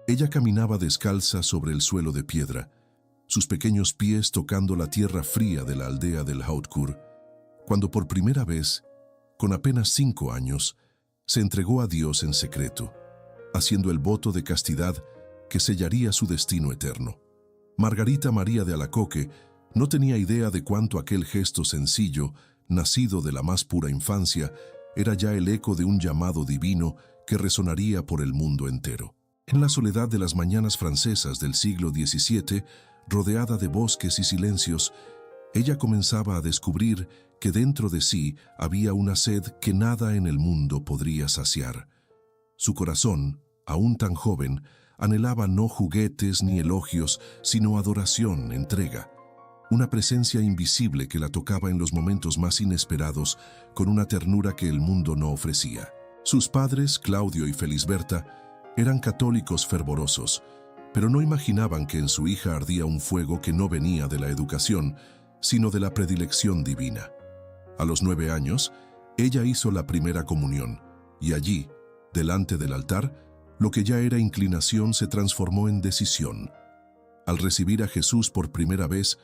Ella caminaba descalza sobre el suelo de piedra, sus pequeños pies tocando la tierra fría de la aldea del Hautkur, cuando por primera vez, con apenas 5 años, se entregó a Dios en secreto, haciendo el voto de castidad que sellaría su destino eterno. Margarita María de Alacoque no tenía idea de cuánto aquel gesto sencillo, nacido de la más pura infancia, era ya el eco de un llamado divino que resonaría por el mundo entero. En la soledad de las mañanas francesas del siglo XVII, rodeada de bosques y silencios, ella comenzaba a descubrir que dentro de sí había una sed que nada en el mundo podría saciar. Su corazón, aún tan joven, anhelaba no juguetes ni elogios, sino adoración, entrega. Una presencia invisible que la tocaba en los momentos más inesperados, con una ternura que el mundo no ofrecía. Sus padres, Claudio y Felisberta, eran católicos fervorosos, pero no imaginaban que en su hija ardía un fuego que no venía de la educación, sino de la predilección divina. A los 9 años, ella hizo la primera comunión, y allí, delante del altar, lo que ya era inclinación se transformó en decisión. Al recibir a Jesús por primera vez,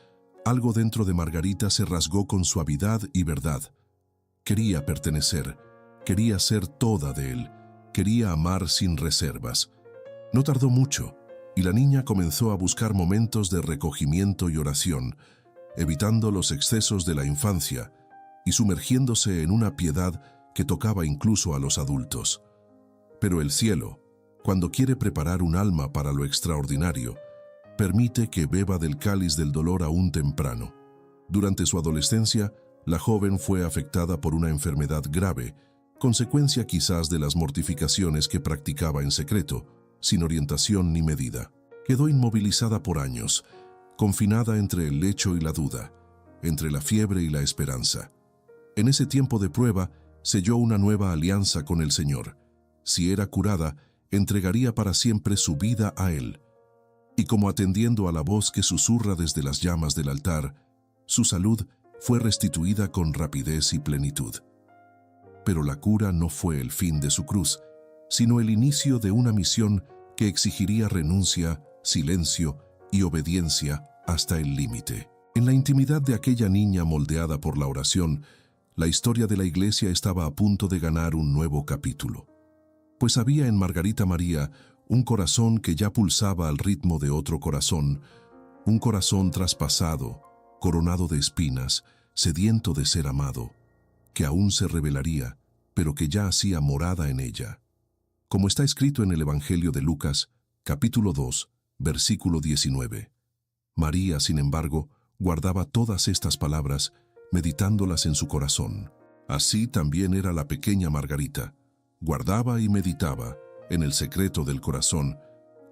algo dentro de Margarita se rasgó con suavidad y verdad. Quería pertenecer, quería ser toda de él, quería amar sin reservas. No tardó mucho, y la niña comenzó a buscar momentos de recogimiento y oración, evitando los excesos de la infancia y sumergiéndose en una piedad que tocaba incluso a los adultos. Pero el cielo, cuando quiere preparar un alma para lo extraordinario, permite que beba del cáliz del dolor aún temprano. Durante su adolescencia, la joven fue afectada por una enfermedad grave, consecuencia quizás de las mortificaciones que practicaba en secreto, sin orientación ni medida. Quedó inmovilizada por años, confinada entre el lecho y la duda, entre la fiebre y la esperanza. En ese tiempo de prueba, selló una nueva alianza con el Señor. Si era curada, entregaría para siempre su vida a Él. Y como atendiendo a la voz que susurra desde las llamas del altar, su salud fue restituida con rapidez y plenitud. Pero la cura no fue el fin de su cruz, sino el inicio de una misión que exigiría renuncia, silencio y obediencia hasta el límite. En la intimidad de aquella niña moldeada por la oración, la historia de la Iglesia estaba a punto de ganar un nuevo capítulo. Pues había en Margarita María un corazón que ya pulsaba al ritmo de otro corazón, un corazón traspasado, coronado de espinas, sediento de ser amado, que aún se revelaría, pero que ya hacía morada en ella. Como está escrito en el Evangelio de Lucas, capítulo 2, versículo 19. María, sin embargo, guardaba todas estas palabras, meditándolas en su corazón. Así también era la pequeña Margarita. Guardaba y meditaba, en el secreto del corazón,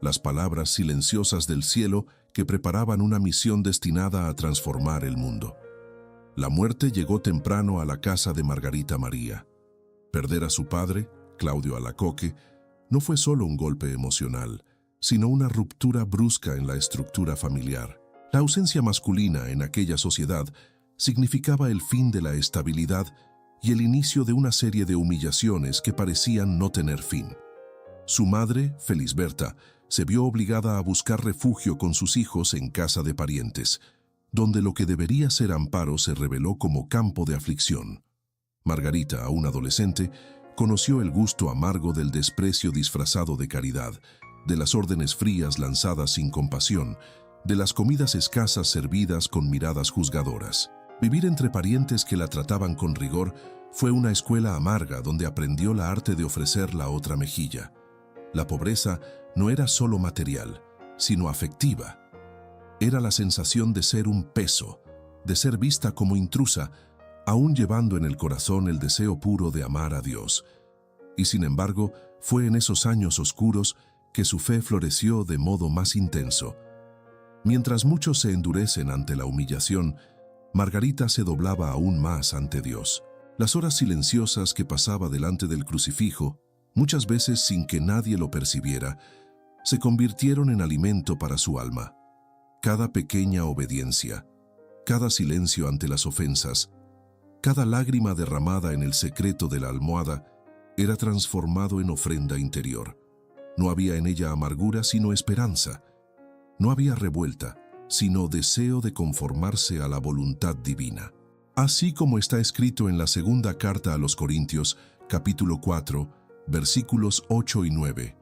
las palabras silenciosas del cielo que preparaban una misión destinada a transformar el mundo. La muerte llegó temprano a la casa de Margarita María. Perder a su padre, Claudio Alacoque, no fue solo un golpe emocional, sino una ruptura brusca en la estructura familiar. La ausencia masculina en aquella sociedad significaba el fin de la estabilidad y el inicio de una serie de humillaciones que parecían no tener fin. Su madre, Felisberta, se vio obligada a buscar refugio con sus hijos en casa de parientes, donde lo que debería ser amparo se reveló como campo de aflicción. Margarita, aún adolescente, conoció el gusto amargo del desprecio disfrazado de caridad, de las órdenes frías lanzadas sin compasión, de las comidas escasas servidas con miradas juzgadoras. Vivir entre parientes que la trataban con rigor fue una escuela amarga donde aprendió la arte de ofrecer la otra mejilla. La pobreza no era solo material, sino afectiva. Era la sensación de ser un peso, de ser vista como intrusa, aún llevando en el corazón el deseo puro de amar a Dios. Y sin embargo, fue en esos años oscuros que su fe floreció de modo más intenso. Mientras muchos se endurecen ante la humillación, Margarita se doblaba aún más ante Dios. Las horas silenciosas que pasaba delante del crucifijo, muchas veces sin que nadie lo percibiera, se convirtieron en alimento para su alma. Cada pequeña obediencia, cada silencio ante las ofensas, cada lágrima derramada en el secreto de la almohada era transformado en ofrenda interior. No había en ella amargura, sino esperanza. No había revuelta, sino deseo de conformarse a la voluntad divina. Así como está escrito en la segunda carta a los Corintios, capítulo 4, versículos 8 y 9.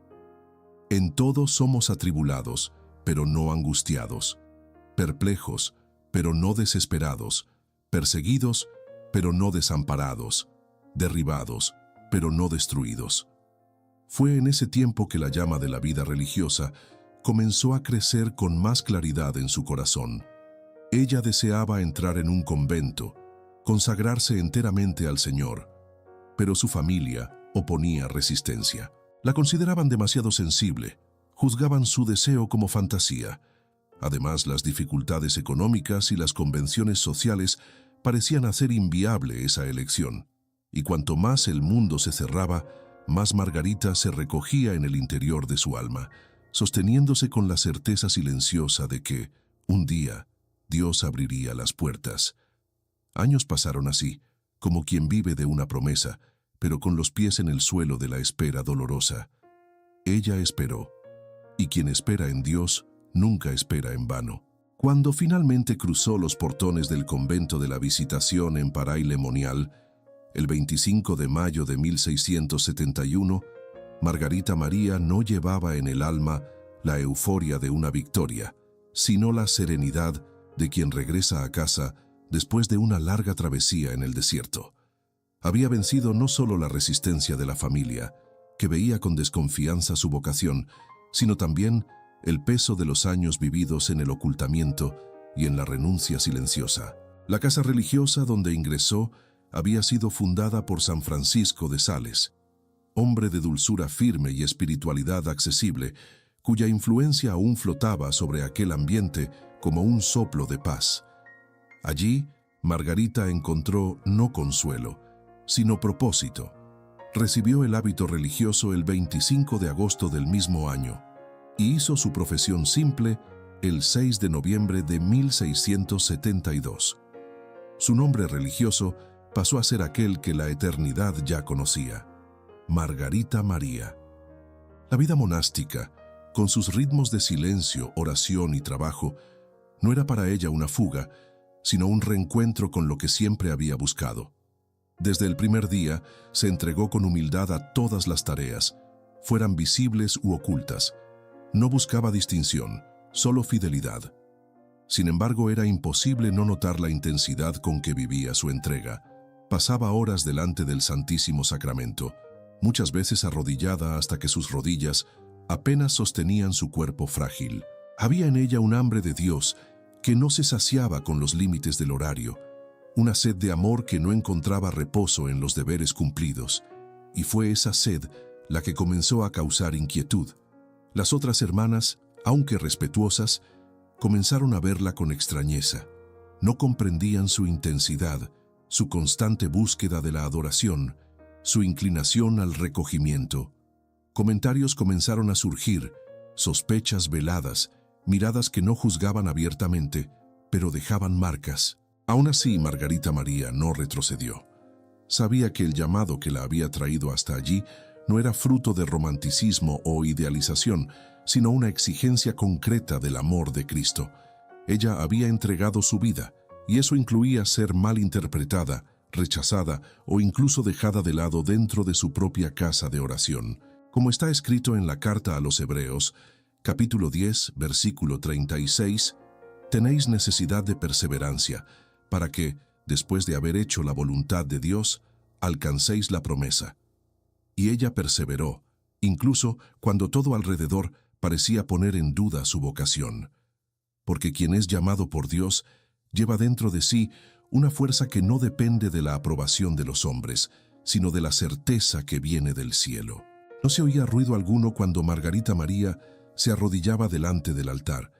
En todo somos atribulados, pero no angustiados, perplejos, pero no desesperados, perseguidos, pero no desamparados, derribados, pero no destruidos. Fue en ese tiempo que la llama de la vida religiosa comenzó a crecer con más claridad en su corazón. Ella deseaba entrar en un convento, consagrarse enteramente al Señor, pero su familia oponía resistencia. La consideraban demasiado sensible, juzgaban su deseo como fantasía. Además, las dificultades económicas y las convenciones sociales parecían hacer inviable esa elección. Y cuanto más el mundo se cerraba, más Margarita se recogía en el interior de su alma, sosteniéndose con la certeza silenciosa de que, un día, Dios abriría las puertas. Años pasaron así, como quien vive de una promesa, pero con los pies en el suelo de la espera dolorosa. Ella esperó, y quien espera en Dios nunca espera en vano. Cuando finalmente cruzó los portones del convento de la Visitación en Paray-le-Monial, el 25 de mayo de 1671, Margarita María no llevaba en el alma la euforia de una victoria, sino la serenidad de quien regresa a casa después de una larga travesía en el desierto. Había vencido no solo la resistencia de la familia, que veía con desconfianza su vocación, sino también el peso de los años vividos en el ocultamiento y en la renuncia silenciosa. La casa religiosa donde ingresó había sido fundada por San Francisco de Sales, hombre de dulzura firme y espiritualidad accesible, cuya influencia aún flotaba sobre aquel ambiente como un soplo de paz. Allí, Margarita encontró no consuelo, sino propósito. Recibió el hábito religioso el 25 de agosto del mismo año y hizo su profesión simple el 6 de noviembre de 1672. Su nombre religioso pasó a ser aquel que la eternidad ya conocía: Margarita María. La vida monástica, con sus ritmos de silencio, oración y trabajo, no era para ella una fuga, sino un reencuentro con lo que siempre había buscado. Desde el primer día se entregó con humildad a todas las tareas, fueran visibles u ocultas. No buscaba distinción, solo fidelidad. Sin embargo, era imposible no notar la intensidad con que vivía su entrega. Pasaba horas delante del Santísimo Sacramento, muchas veces arrodillada hasta que sus rodillas apenas sostenían su cuerpo frágil. Había en ella un hambre de Dios que no se saciaba con los límites del horario, una sed de amor que no encontraba reposo en los deberes cumplidos, y fue esa sed la que comenzó a causar inquietud. Las otras hermanas, aunque respetuosas, comenzaron a verla con extrañeza. No comprendían su intensidad, su constante búsqueda de la adoración, su inclinación al recogimiento. Comentarios comenzaron a surgir, sospechas veladas, miradas que no juzgaban abiertamente, pero dejaban marcas. Aún así, Margarita María no retrocedió. Sabía que el llamado que la había traído hasta allí no era fruto de romanticismo o idealización, sino una exigencia concreta del amor de Cristo. Ella había entregado su vida, y eso incluía ser mal interpretada, rechazada o incluso dejada de lado dentro de su propia casa de oración. Como está escrito en la carta a los Hebreos, capítulo 10, versículo 36, tenéis necesidad de perseverancia, para que, después de haber hecho la voluntad de Dios, alcancéis la promesa. Y ella perseveró, incluso cuando todo alrededor parecía poner en duda su vocación. Porque quien es llamado por Dios lleva dentro de sí una fuerza que no depende de la aprobación de los hombres, sino de la certeza que viene del cielo. No se oía ruido alguno cuando Margarita María se arrodillaba delante del altar.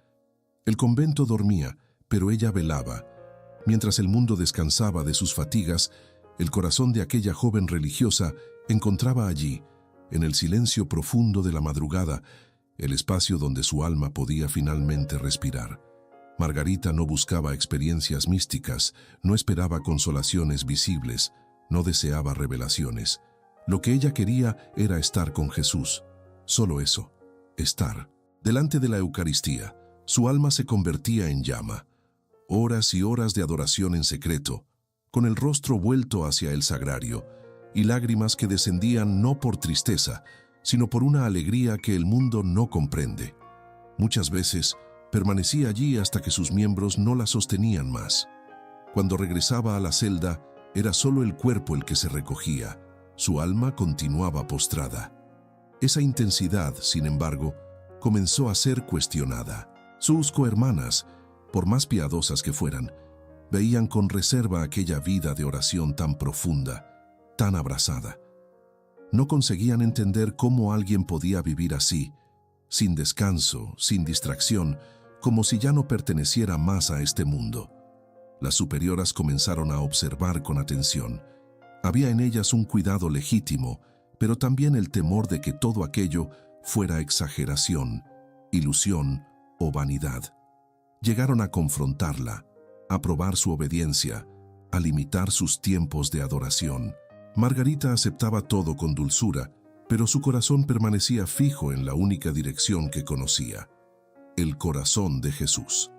El convento dormía, pero ella velaba. Mientras el mundo descansaba de sus fatigas, el corazón de aquella joven religiosa encontraba allí, en el silencio profundo de la madrugada, el espacio donde su alma podía finalmente respirar. Margarita no buscaba experiencias místicas, no esperaba consolaciones visibles, no deseaba revelaciones. Lo que ella quería era estar con Jesús. Solo eso, estar. Delante de la Eucaristía, su alma se convertía en llama. Horas y horas de adoración en secreto, con el rostro vuelto hacia el sagrario, y lágrimas que descendían no por tristeza, sino por una alegría que el mundo no comprende. Muchas veces permanecía allí hasta que sus miembros no la sostenían más. Cuando regresaba a la celda, era solo el cuerpo el que se recogía. Su alma continuaba postrada. Esa intensidad, sin embargo, comenzó a ser cuestionada. Sus cohermanas, por más piadosas que fueran, veían con reserva aquella vida de oración tan profunda, tan abrazada. No conseguían entender cómo alguien podía vivir así, sin descanso, sin distracción, como si ya no perteneciera más a este mundo. Las superioras comenzaron a observar con atención. Había en ellas un cuidado legítimo, pero también el temor de que todo aquello fuera exageración, ilusión o vanidad. Llegaron a confrontarla, a probar su obediencia, a limitar sus tiempos de adoración. Margarita aceptaba todo con dulzura, pero su corazón permanecía fijo en la única dirección que conocía, el corazón de Jesús.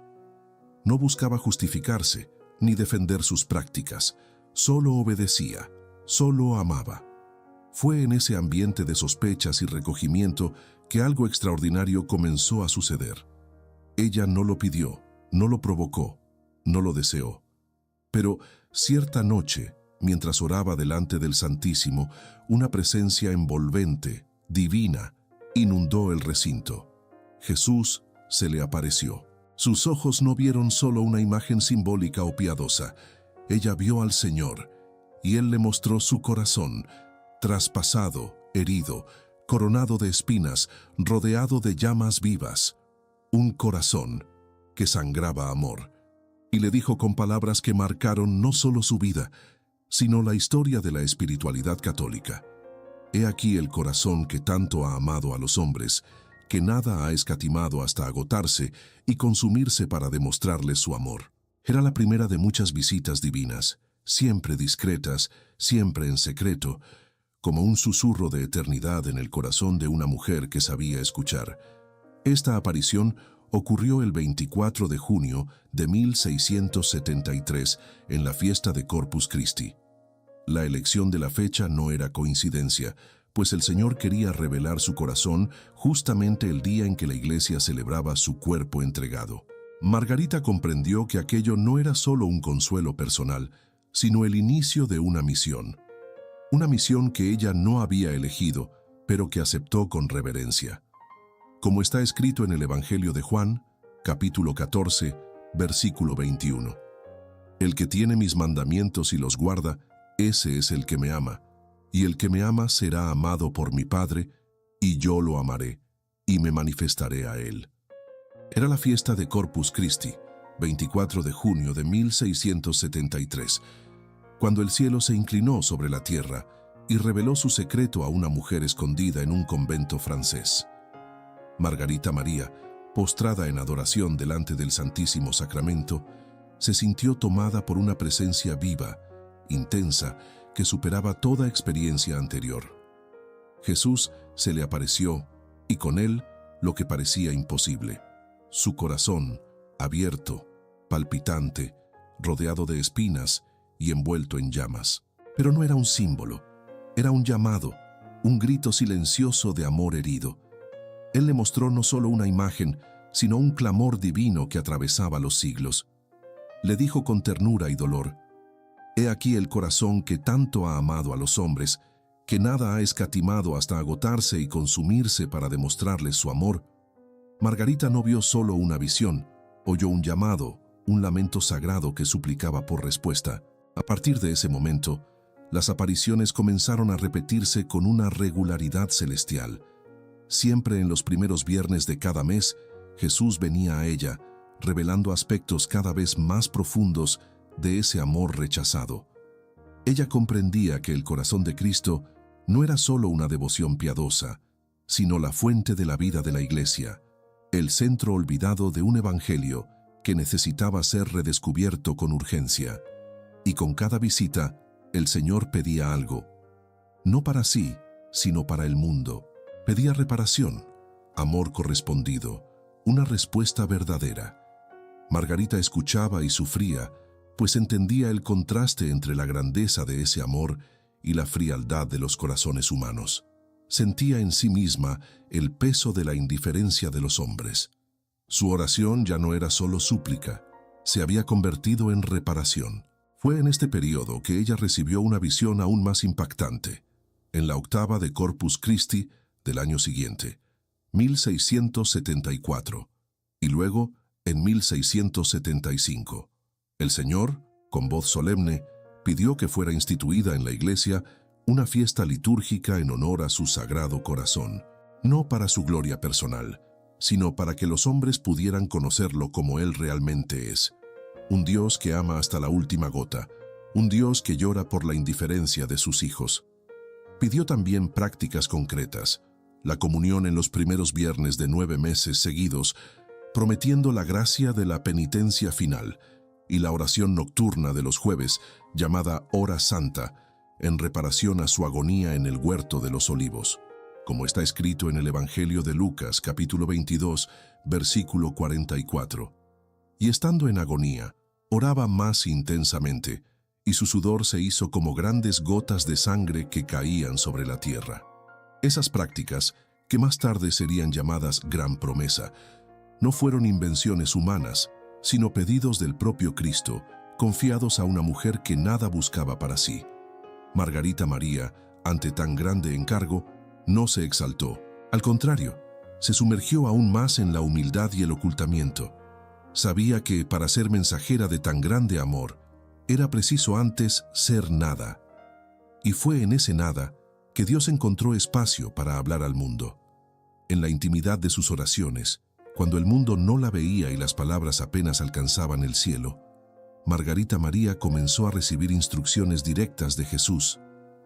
No buscaba justificarse ni defender sus prácticas, solo obedecía, solo amaba. Fue en ese ambiente de sospechas y recogimiento que algo extraordinario comenzó a suceder. Ella no lo pidió, no lo provocó, no lo deseó. Pero cierta noche, mientras oraba delante del Santísimo, una presencia envolvente, divina, inundó el recinto. Jesús se le apareció. Sus ojos no vieron solo una imagen simbólica o piadosa. Ella vio al Señor, y Él le mostró su corazón, traspasado, herido, coronado de espinas, rodeado de llamas vivas. Un corazón que sangraba amor. Y le dijo con palabras que marcaron no solo su vida, sino la historia de la espiritualidad católica. He aquí el corazón que tanto ha amado a los hombres, que nada ha escatimado hasta agotarse y consumirse para demostrarles su amor. Era la primera de muchas visitas divinas, siempre discretas, siempre en secreto, como un susurro de eternidad en el corazón de una mujer que sabía escuchar. Esta aparición ocurrió el 24 de junio de 1673 en la fiesta de Corpus Christi. La elección de la fecha no era coincidencia, pues el Señor quería revelar su corazón justamente el día en que la Iglesia celebraba su cuerpo entregado. Margarita comprendió que aquello no era solo un consuelo personal, sino el inicio de una misión. Una misión que ella no había elegido, pero que aceptó con reverencia. Como está escrito en el Evangelio de Juan, capítulo 14, versículo 21. El que tiene mis mandamientos y los guarda, ese es el que me ama, y el que me ama será amado por mi Padre, y yo lo amaré, y me manifestaré a él. Era la fiesta de Corpus Christi, 24 de junio de 1673, cuando el cielo se inclinó sobre la tierra y reveló su secreto a una mujer escondida en un convento francés. Margarita María, postrada en adoración delante del Santísimo Sacramento, se sintió tomada por una presencia viva, intensa, que superaba toda experiencia anterior. Jesús se le apareció, y con él lo que parecía imposible. Su corazón, abierto, palpitante, rodeado de espinas y envuelto en llamas. Pero no era un símbolo, era un llamado, un grito silencioso de amor herido. Él le mostró no solo una imagen, sino un clamor divino que atravesaba los siglos. Le dijo con ternura y dolor: «He aquí el corazón que tanto ha amado a los hombres, que nada ha escatimado hasta agotarse y consumirse para demostrarles su amor». Margarita no vio solo una visión, oyó un llamado, un lamento sagrado que suplicaba por respuesta. A partir de ese momento, las apariciones comenzaron a repetirse con una regularidad celestial. Siempre en los primeros viernes de cada mes, Jesús venía a ella, revelando aspectos cada vez más profundos de ese amor rechazado. Ella comprendía que el corazón de Cristo no era solo una devoción piadosa, sino la fuente de la vida de la Iglesia, el centro olvidado de un evangelio que necesitaba ser redescubierto con urgencia. Y con cada visita, el Señor pedía algo, no para sí, sino para el mundo. Pedía reparación, amor correspondido, una respuesta verdadera. Margarita escuchaba y sufría, pues entendía el contraste entre la grandeza de ese amor y la frialdad de los corazones humanos. Sentía en sí misma el peso de la indiferencia de los hombres. Su oración ya no era solo súplica, se había convertido en reparación. Fue en este periodo que ella recibió una visión aún más impactante, en la octava de Corpus Christi del año siguiente, 1674, y luego en 1675. El Señor, con voz solemne, pidió que fuera instituida en la iglesia una fiesta litúrgica en honor a su sagrado corazón, no para su gloria personal, sino para que los hombres pudieran conocerlo como Él realmente es. Un Dios que ama hasta la última gota, un Dios que llora por la indiferencia de sus hijos. Pidió también prácticas concretas, la comunión en los primeros viernes de 9 meses seguidos, prometiendo la gracia de la penitencia final, y la oración nocturna de los jueves, llamada Hora Santa, en reparación a su agonía en el huerto de los olivos, como está escrito en el Evangelio de Lucas, capítulo 22, versículo 44. Y estando en agonía, oraba más intensamente, y su sudor se hizo como grandes gotas de sangre que caían sobre la tierra. Esas prácticas, que más tarde serían llamadas Gran Promesa, no fueron invenciones humanas, sino pedidos del propio Cristo, confiados a una mujer que nada buscaba para sí. Margarita María, ante tan grande encargo, no se exaltó. Al contrario, se sumergió aún más en la humildad y el ocultamiento. Sabía que para ser mensajera de tan grande amor, era preciso antes ser nada. Y fue en ese nada que Dios encontró espacio para hablar al mundo. En la intimidad de sus oraciones, cuando el mundo no la veía y las palabras apenas alcanzaban el cielo, Margarita María comenzó a recibir instrucciones directas de Jesús,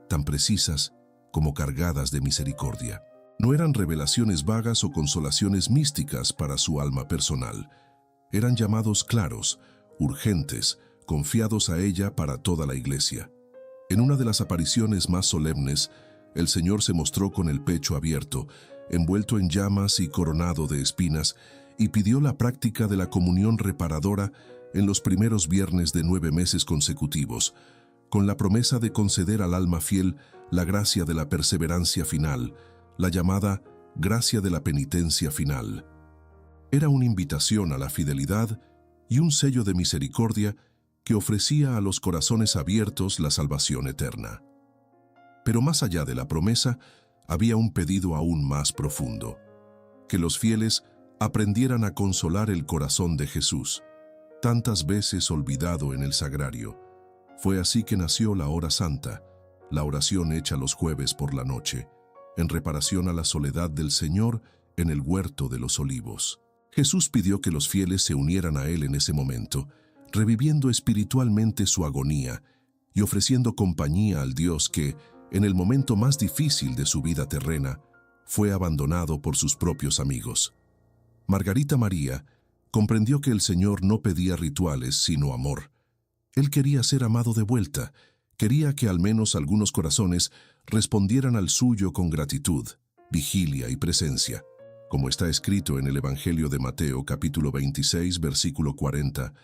tan precisas como cargadas de misericordia. No eran revelaciones vagas o consolaciones místicas para su alma personal. Eran llamados claros, urgentes, confiados a ella para toda la iglesia. En una de las apariciones más solemnes, el Señor se mostró con el pecho abierto, envuelto en llamas y coronado de espinas, y pidió la práctica de la comunión reparadora en los primeros viernes de 9 meses consecutivos, con la promesa de conceder al alma fiel la gracia de la perseverancia final, la llamada gracia de la penitencia final. Era una invitación a la fidelidad y un sello de misericordia que ofrecía a los corazones abiertos la salvación eterna. Pero más allá de la promesa, había un pedido aún más profundo: que los fieles aprendieran a consolar el corazón de Jesús, tantas veces olvidado en el sagrario. Fue así que nació la Hora Santa, la oración hecha los jueves por la noche, en reparación a la soledad del Señor en el huerto de los olivos. Jesús pidió que los fieles se unieran a Él en ese momento, reviviendo espiritualmente su agonía y ofreciendo compañía al Dios que, en el momento más difícil de su vida terrena, fue abandonado por sus propios amigos. Margarita María comprendió que el Señor no pedía rituales, sino amor. Él quería ser amado de vuelta, quería que al menos algunos corazones respondieran al suyo con gratitud, vigilia y presencia. Como está escrito en el Evangelio de Mateo, capítulo 26, versículo 40,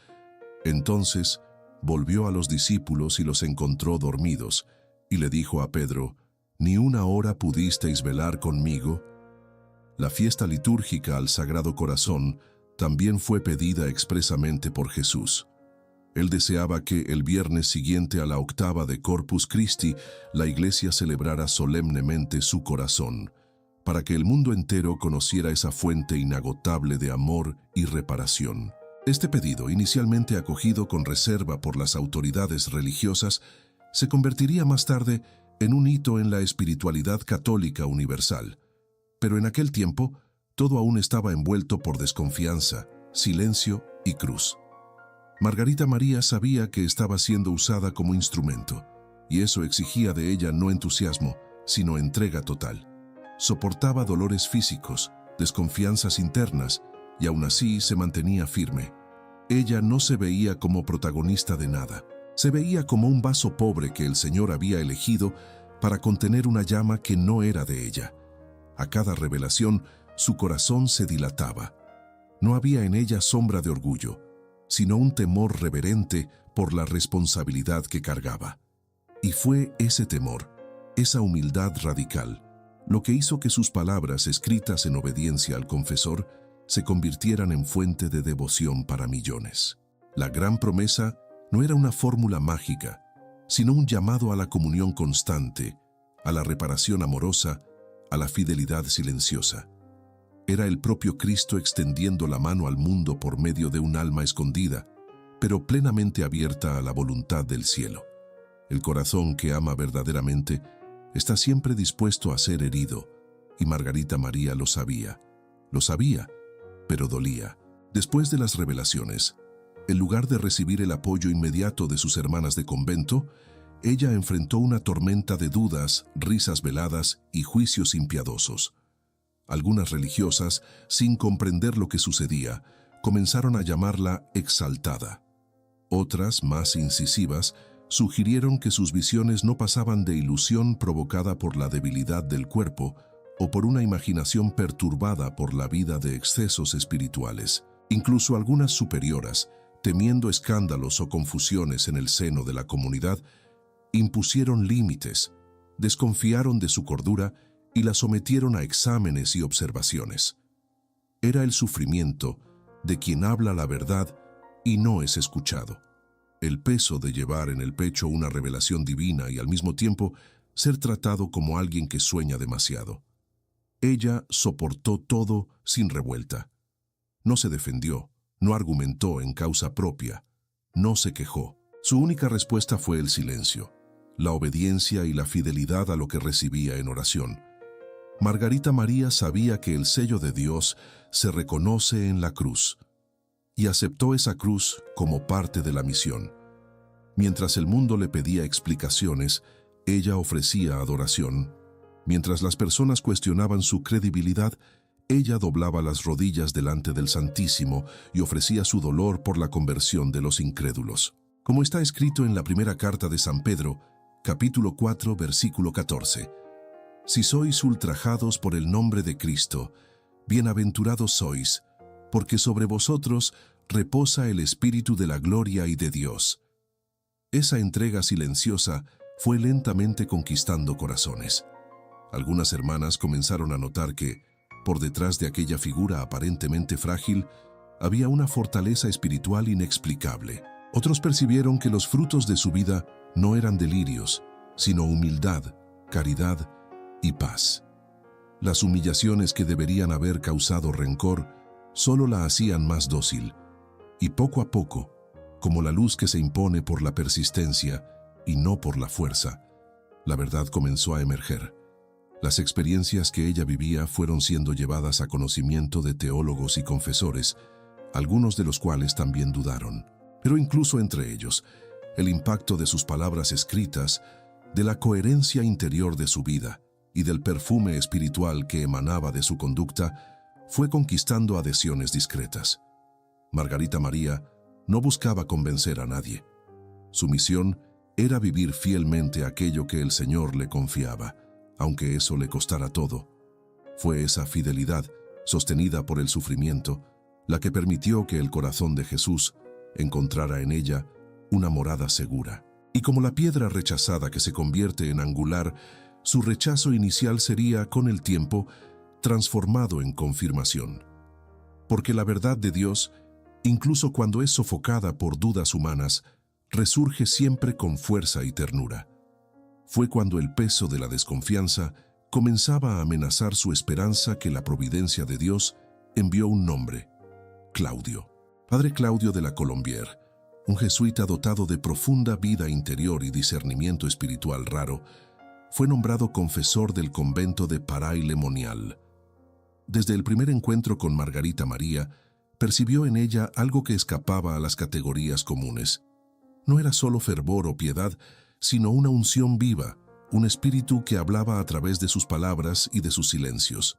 entonces volvió a los discípulos y los encontró dormidos, y le dijo a Pedro: ¿Ni una hora pudisteis velar conmigo? La fiesta litúrgica al Sagrado Corazón también fue pedida expresamente por Jesús. Él deseaba que el viernes siguiente a la octava de Corpus Christi la Iglesia celebrara solemnemente su corazón, para que el mundo entero conociera esa fuente inagotable de amor y reparación. Este pedido, inicialmente acogido con reserva por las autoridades religiosas, se convertiría más tarde en un hito en la espiritualidad católica universal. Pero en aquel tiempo, todo aún estaba envuelto por desconfianza, silencio y cruz. Margarita María sabía que estaba siendo usada como instrumento, y eso exigía de ella no entusiasmo, sino entrega total. Soportaba dolores físicos, desconfianzas internas, y aún así se mantenía firme. Ella no se veía como protagonista de nada. Se veía como un vaso pobre que el Señor había elegido para contener una llama que no era de ella. A cada revelación, su corazón se dilataba. No había en ella sombra de orgullo, sino un temor reverente por la responsabilidad que cargaba. Y fue ese temor, esa humildad radical, lo que hizo que sus palabras, escritas en obediencia al confesor, se convirtieran en fuente de devoción para millones. La gran promesa no era una fórmula mágica, sino un llamado a la comunión constante, a la reparación amorosa, a la fidelidad silenciosa. Era el propio Cristo extendiendo la mano al mundo por medio de un alma escondida, pero plenamente abierta a la voluntad del cielo. El corazón que ama verdaderamente está siempre dispuesto a ser herido, y Margarita María lo sabía, pero dolía. Después de las revelaciones, en lugar de recibir el apoyo inmediato de sus hermanas de convento, ella enfrentó una tormenta de dudas, risas veladas y juicios impiadosos. Algunas religiosas, sin comprender lo que sucedía, comenzaron a llamarla exaltada. Otras, más incisivas, sugirieron que sus visiones no pasaban de ilusión provocada por la debilidad del cuerpo o por una imaginación perturbada por la vida de excesos espirituales. Incluso algunas superioras, temiendo escándalos o confusiones en el seno de la comunidad, impusieron límites, desconfiaron de su cordura y la sometieron a exámenes y observaciones. Era el sufrimiento de quien habla la verdad y no es escuchado. El peso de llevar en el pecho una revelación divina y al mismo tiempo ser tratado como alguien que sueña demasiado. Ella soportó todo sin revuelta. No se defendió, no argumentó en causa propia, no se quejó. Su única respuesta fue el silencio, la obediencia y la fidelidad a lo que recibía en oración. Margarita María sabía que el sello de Dios se reconoce en la cruz, y aceptó esa cruz como parte de la misión. Mientras el mundo le pedía explicaciones, ella ofrecía adoración. Mientras las personas cuestionaban su credibilidad, ella doblaba las rodillas delante del Santísimo y ofrecía su dolor por la conversión de los incrédulos. Como está escrito en la primera carta de San Pedro, capítulo 4, versículo 14. Si sois ultrajados por el nombre de Cristo, bienaventurados sois, porque sobre vosotros reposa el Espíritu de la gloria y de Dios. Esa entrega silenciosa fue lentamente conquistando corazones. Algunas hermanas comenzaron a notar que, por detrás de aquella figura aparentemente frágil, había una fortaleza espiritual inexplicable. Otros percibieron que los frutos de su vida no eran delirios, sino humildad, caridad y paz. Las humillaciones que deberían haber causado rencor solo la hacían más dócil, y poco a poco, como la luz que se impone por la persistencia y no por la fuerza, la verdad comenzó a emerger. Las experiencias que ella vivía fueron siendo llevadas a conocimiento de teólogos y confesores, algunos de los cuales también dudaron. Pero incluso entre ellos, el impacto de sus palabras escritas, de la coherencia interior de su vida y del perfume espiritual que emanaba de su conducta, fue conquistando adhesiones discretas. Margarita María no buscaba convencer a nadie. Su misión era vivir fielmente aquello que el Señor le confiaba, aunque eso le costara todo. Fue esa fidelidad, sostenida por el sufrimiento, la que permitió que el corazón de Jesús encontrara en ella una morada segura. Y como la piedra rechazada que se convierte en angular, su rechazo inicial sería, con el tiempo, transformado en confirmación. Porque la verdad de Dios, incluso cuando es sofocada por dudas humanas, resurge siempre con fuerza y ternura. Fue cuando el peso de la desconfianza comenzaba a amenazar su esperanza que la providencia de Dios envió un nombre: Claudio. Padre Claudio de la Colombière, un jesuita dotado de profunda vida interior y discernimiento espiritual raro, fue nombrado confesor del convento de Paray-le-Monial. Desde el primer encuentro con Margarita María, percibió en ella algo que escapaba a las categorías comunes. No era solo fervor o piedad, sino una unción viva, un espíritu que hablaba a través de sus palabras y de sus silencios.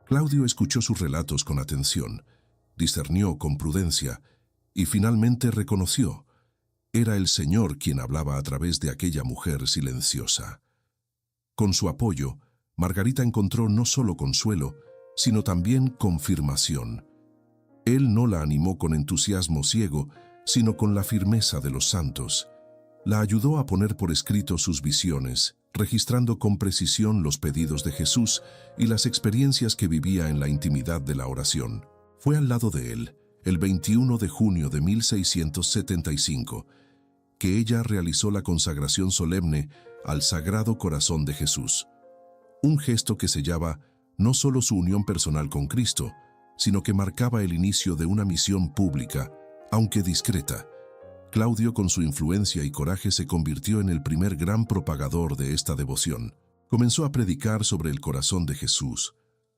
Claudio escuchó sus relatos con atención, discernió con prudencia y finalmente reconoció: era el Señor quien hablaba a través de aquella mujer silenciosa. Con su apoyo, Margarita encontró no solo consuelo, sino también confirmación. Él no la animó con entusiasmo ciego, sino con la firmeza de los santos. La ayudó a poner por escrito sus visiones, registrando con precisión los pedidos de Jesús y las experiencias que vivía en la intimidad de la oración. Fue al lado de él, el 21 de junio de 1675, que ella realizó la consagración solemne al Sagrado Corazón de Jesús. Un gesto que sellaba no solo su unión personal con Cristo, sino que marcaba el inicio de una misión pública, aunque discreta. Claudio, con su influencia y coraje, se convirtió en el primer gran propagador de esta devoción. Comenzó a predicar sobre el corazón de Jesús,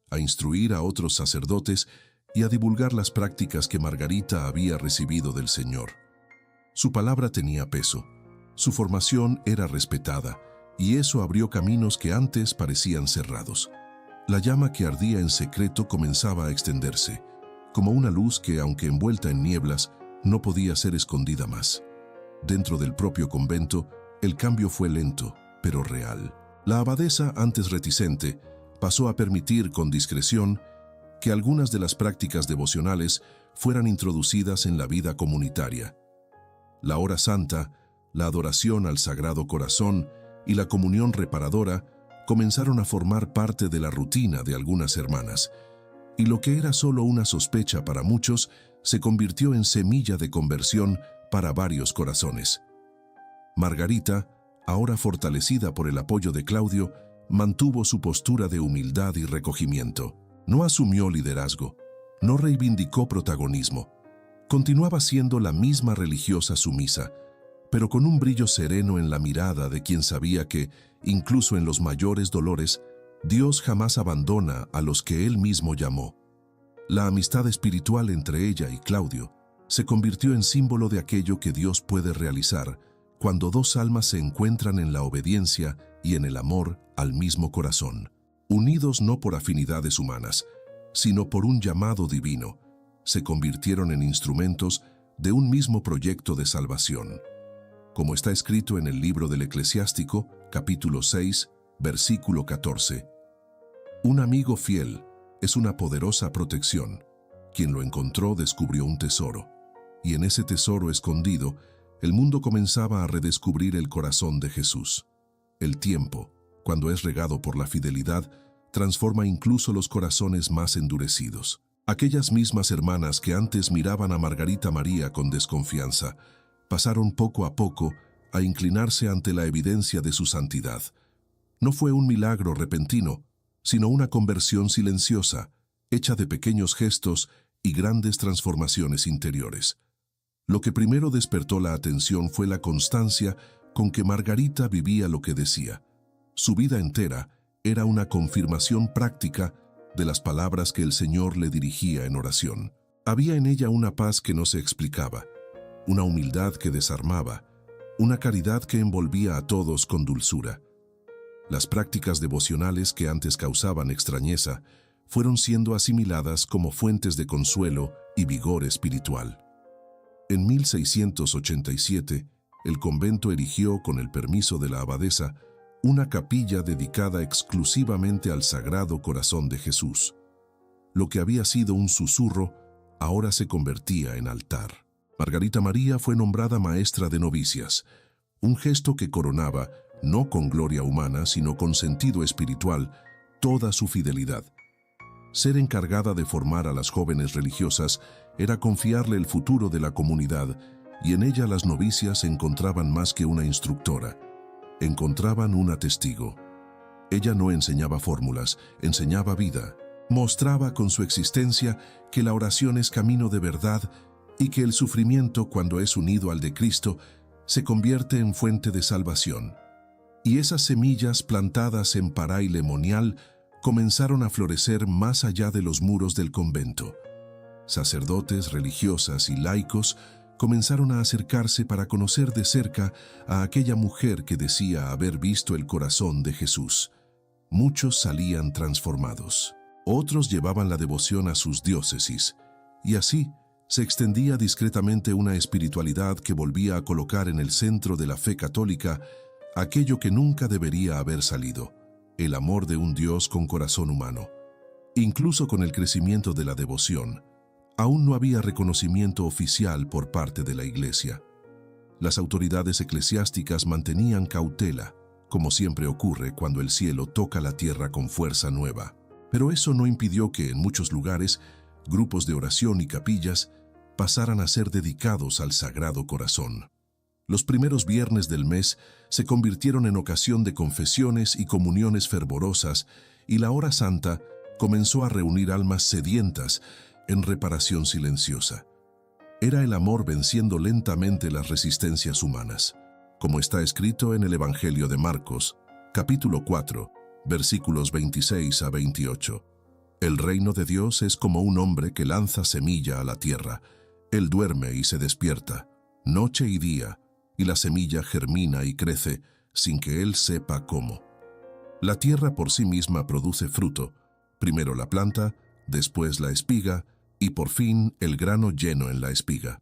a instruir a otros sacerdotes y a divulgar las prácticas que Margarita había recibido del Señor. Su palabra tenía peso, su formación era respetada, y eso abrió caminos que antes parecían cerrados. La llama que ardía en secreto comenzaba a extenderse, como una luz que, aunque envuelta en nieblas, no podía ser escondida más. Dentro del propio convento, el cambio fue lento, pero real. La abadesa, antes reticente, pasó a permitir con discreción que algunas de las prácticas devocionales fueran introducidas en la vida comunitaria. La hora santa, la adoración al Sagrado Corazón y la comunión reparadora comenzaron a formar parte de la rutina de algunas hermanas, y lo que era solo una sospecha para muchos se convirtió en semilla de conversión para varios corazones. Margarita, ahora fortalecida por el apoyo de Claudio, mantuvo su postura de humildad y recogimiento. No asumió liderazgo, no reivindicó protagonismo. Continuaba siendo la misma religiosa sumisa, pero con un brillo sereno en la mirada de quien sabía que, incluso en los mayores dolores, Dios jamás abandona a los que Él mismo llamó. La amistad espiritual entre ella y Claudio se convirtió en símbolo de aquello que Dios puede realizar cuando dos almas se encuentran en la obediencia y en el amor al mismo corazón. Unidos no por afinidades humanas, sino por un llamado divino, se convirtieron en instrumentos de un mismo proyecto de salvación. Como está escrito en el libro del Eclesiástico, capítulo 6, versículo 14. Un amigo fiel es una poderosa protección. Quien lo encontró descubrió un tesoro, y en ese tesoro escondido, el mundo comenzaba a redescubrir el corazón de Jesús. El tiempo, cuando es regado por la fidelidad, transforma incluso los corazones más endurecidos. Aquellas mismas hermanas que antes miraban a Margarita María con desconfianza, pasaron poco a poco a inclinarse ante la evidencia de su santidad. No fue un milagro repentino, sino una conversión silenciosa, hecha de pequeños gestos y grandes transformaciones interiores. Lo que primero despertó la atención fue la constancia con que Margarita vivía lo que decía. Su vida entera era una confirmación práctica de las palabras que el Señor le dirigía en oración. Había en ella una paz que no se explicaba, una humildad que desarmaba, una caridad que envolvía a todos con dulzura. Las prácticas devocionales que antes causaban extrañeza fueron siendo asimiladas como fuentes de consuelo y vigor espiritual. En 1687, el convento erigió, con el permiso de la abadesa, una capilla dedicada exclusivamente al Sagrado Corazón de Jesús. Lo que había sido un susurro, ahora se convertía en altar. Margarita María fue nombrada maestra de novicias, un gesto que coronaba, no con gloria humana, sino con sentido espiritual, toda su fidelidad. Ser encargada de formar a las jóvenes religiosas era confiarle el futuro de la comunidad, y en ella las novicias encontraban más que una instructora. Encontraban una testigo. Ella no enseñaba fórmulas, enseñaba vida. Mostraba con su existencia que la oración es camino de verdad y que el sufrimiento, cuando es unido al de Cristo, se convierte en fuente de salvación. Y esas semillas plantadas en Pará y Lemonial comenzaron a florecer más allá de los muros del convento. Sacerdotes, religiosas y laicos comenzaron a acercarse para conocer de cerca a aquella mujer que decía haber visto el corazón de Jesús. Muchos salían transformados. Otros llevaban la devoción a sus diócesis, y así se extendía discretamente una espiritualidad que volvía a colocar en el centro de la fe católica aquello que nunca debería haber salido: el amor de un Dios con corazón humano. Incluso con el crecimiento de la devoción, aún no había reconocimiento oficial por parte de la Iglesia. Las autoridades eclesiásticas mantenían cautela, como siempre ocurre cuando el cielo toca la tierra con fuerza nueva. Pero eso no impidió que en muchos lugares, grupos de oración y capillas pasaran a ser dedicados al Sagrado Corazón. Los primeros viernes del mes se convirtieron en ocasión de confesiones y comuniones fervorosas, y la hora santa comenzó a reunir almas sedientas en reparación silenciosa. Era el amor venciendo lentamente las resistencias humanas, como está escrito en el Evangelio de Marcos, capítulo 4, versículos 26 a 28. El reino de Dios es como un hombre que lanza semilla a la tierra. Él duerme y se despierta, noche y día, y la semilla germina y crece sin que él sepa cómo. La tierra por sí misma produce fruto, primero la planta, después la espiga, y por fin el grano lleno en la espiga.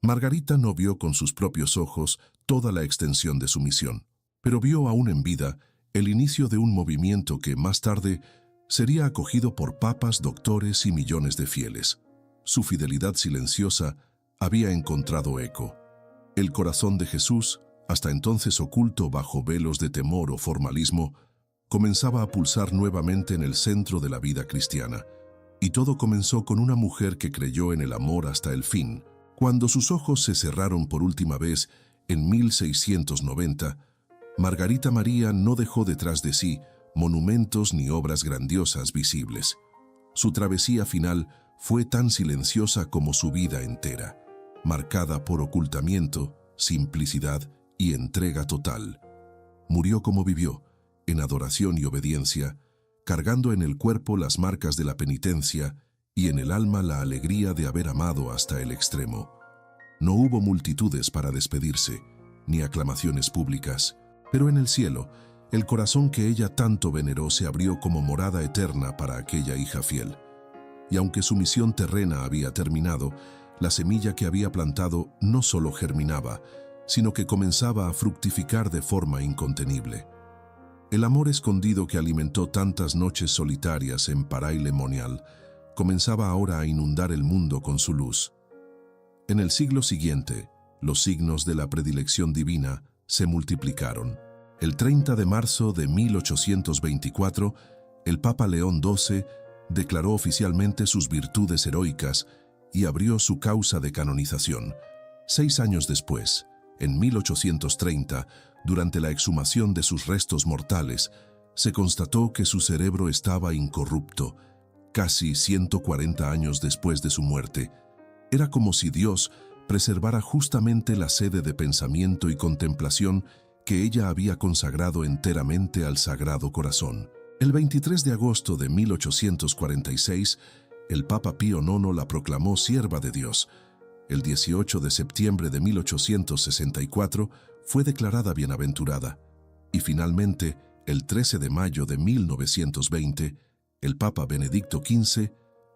Margarita no vio con sus propios ojos toda la extensión de su misión, pero vio aún en vida el inicio de un movimiento que más tarde sería acogido por papas, doctores y millones de fieles. Su fidelidad silenciosa había encontrado eco. El corazón de Jesús, hasta entonces oculto bajo velos de temor o formalismo, comenzaba a pulsar nuevamente en el centro de la vida cristiana. Y todo comenzó con una mujer que creyó en el amor hasta el fin. Cuando sus ojos se cerraron por última vez en 1690, Margarita María no dejó detrás de sí monumentos ni obras grandiosas visibles. Su travesía final fue tan silenciosa como su vida entera, marcada por ocultamiento, simplicidad y entrega total. Murió como vivió, en adoración y obediencia, cargando en el cuerpo las marcas de la penitencia y en el alma la alegría de haber amado hasta el extremo. No hubo multitudes para despedirse, ni aclamaciones públicas, pero en el cielo, el corazón que ella tanto veneró se abrió como morada eterna para aquella hija fiel. Y aunque su misión terrena había terminado, la semilla que había plantado no solo germinaba, sino que comenzaba a fructificar de forma incontenible. El amor escondido que alimentó tantas noches solitarias en Paray-le-Monial comenzaba ahora a inundar el mundo con su luz. En el siglo siguiente, los signos de la predilección divina se multiplicaron. El 30 de marzo de 1824, el Papa León XII declaró oficialmente sus virtudes heroicas y abrió su causa de canonización. 6 años después, en 1830, durante la exhumación de sus restos mortales, se constató que su cerebro estaba incorrupto. Casi 140 años después de su muerte, era como si Dios preservara justamente la sede de pensamiento y contemplación que ella había consagrado enteramente al Sagrado Corazón. El 23 de agosto de 1846, el Papa Pío IX la proclamó sierva de Dios. El 18 de septiembre de 1864 fue declarada bienaventurada. Y finalmente, el 13 de mayo de 1920, el Papa Benedicto XV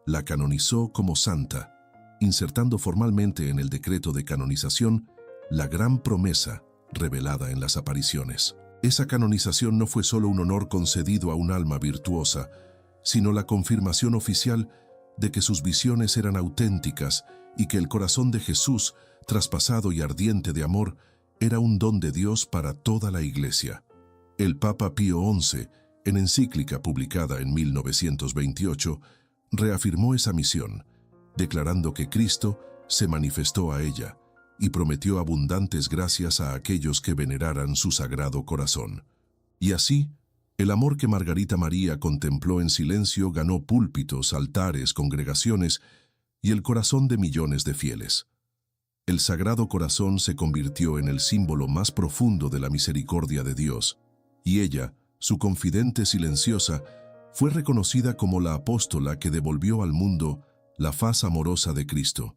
la canonizó como santa, insertando formalmente en el decreto de canonización la gran promesa revelada en las apariciones. Esa canonización no fue solo un honor concedido a un alma virtuosa, sino la confirmación oficial de que sus visiones eran auténticas y que el corazón de Jesús, traspasado y ardiente de amor, era un don de Dios para toda la Iglesia. El Papa Pío XI, en encíclica publicada en 1928, reafirmó esa misión, declarando que Cristo se manifestó a ella y prometió abundantes gracias a aquellos que veneraran su sagrado corazón. Y así, el amor que Margarita María contempló en silencio ganó púlpitos, altares, congregaciones y el corazón de millones de fieles. El Sagrado Corazón se convirtió en el símbolo más profundo de la misericordia de Dios, y ella, su confidente silenciosa, fue reconocida como la apóstola que devolvió al mundo la faz amorosa de Cristo.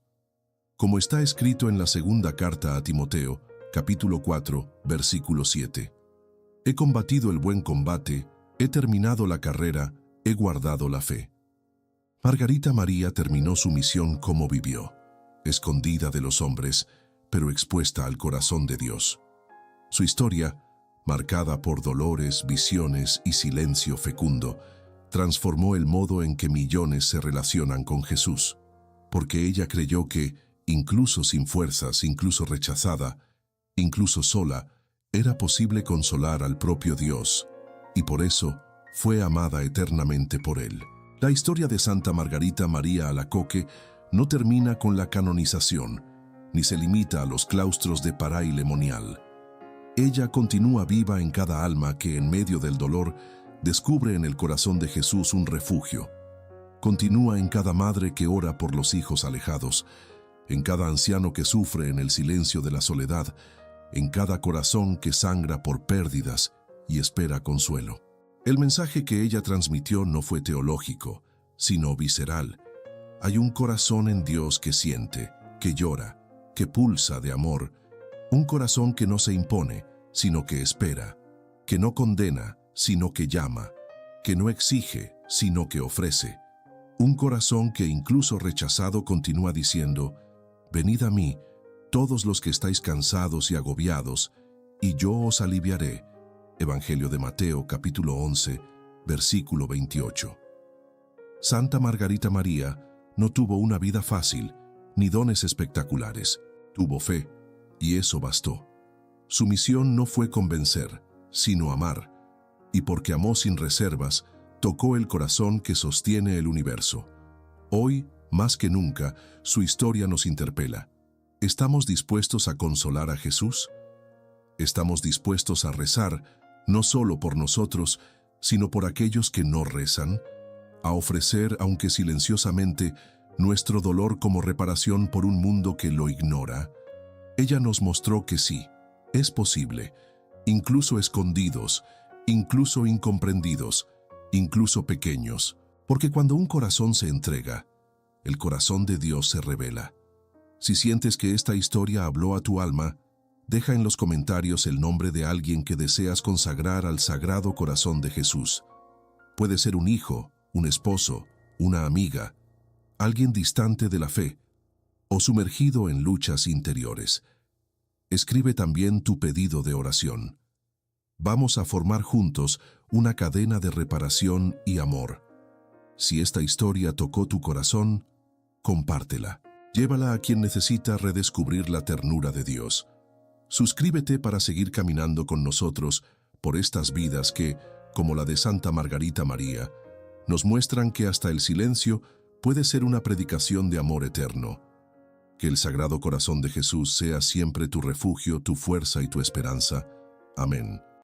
Como está escrito en la segunda carta a Timoteo, capítulo 4, versículo 7. He combatido el buen combate, he terminado la carrera, he guardado la fe. Margarita María terminó su misión como vivió, escondida de los hombres, pero expuesta al corazón de Dios. Su historia marcada por dolores, visiones y silencio fecundo, transformó el modo en que millones se relacionan con Jesús, porque ella creyó que, incluso sin fuerzas, incluso rechazada, incluso sola, era posible consolar al propio Dios, y por eso fue amada eternamente por Él. La historia de Santa Margarita María Alacoque no termina con la canonización, ni se limita a los claustros de Pará y Lemonial. Ella continúa viva en cada alma que, en medio del dolor, descubre en el corazón de Jesús un refugio. Continúa en cada madre que ora por los hijos alejados, en cada anciano que sufre en el silencio de la soledad, en cada corazón que sangra por pérdidas y espera consuelo. El mensaje que ella transmitió no fue teológico, sino visceral. Hay un corazón en Dios que siente, que llora, que pulsa de amor, un corazón que no se impone, sino que espera, que no condena, sino que llama, que no exige, sino que ofrece. Un corazón que incluso rechazado continúa diciendo: «Venid a mí, todos los que estáis cansados y agobiados, y yo os aliviaré». Evangelio de Mateo, capítulo 11, versículo 28. Santa Margarita María no tuvo una vida fácil, ni dones espectaculares. Tuvo fe, y eso bastó. Su misión no fue convencer, sino amar, y porque amó sin reservas, tocó el corazón que sostiene el universo. Hoy, más que nunca, su historia nos interpela. ¿Estamos dispuestos a consolar a Jesús? ¿Estamos dispuestos a rezar, no solo por nosotros, sino por aquellos que no rezan? ¿A ofrecer, aunque silenciosamente, nuestro dolor como reparación por un mundo que lo ignora? Ella nos mostró que sí, es posible, incluso escondidos, incluso incomprendidos, incluso pequeños, porque cuando un corazón se entrega, el corazón de Dios se revela. Si sientes que esta historia habló a tu alma, deja en los comentarios el nombre de alguien que deseas consagrar al Sagrado Corazón de Jesús. Puede ser un hijo, un esposo, una amiga, alguien distante de la fe o sumergido en luchas interiores. Escribe también tu pedido de oración. Vamos a formar juntos una cadena de reparación y amor. Si esta historia tocó tu corazón, compártela. Llévala a quien necesita redescubrir la ternura de Dios. Suscríbete para seguir caminando con nosotros por estas vidas que, como la de Santa Margarita María, nos muestran que hasta el silencio puede ser una predicación de amor eterno. Que el Sagrado Corazón de Jesús sea siempre tu refugio, tu fuerza y tu esperanza. Amén.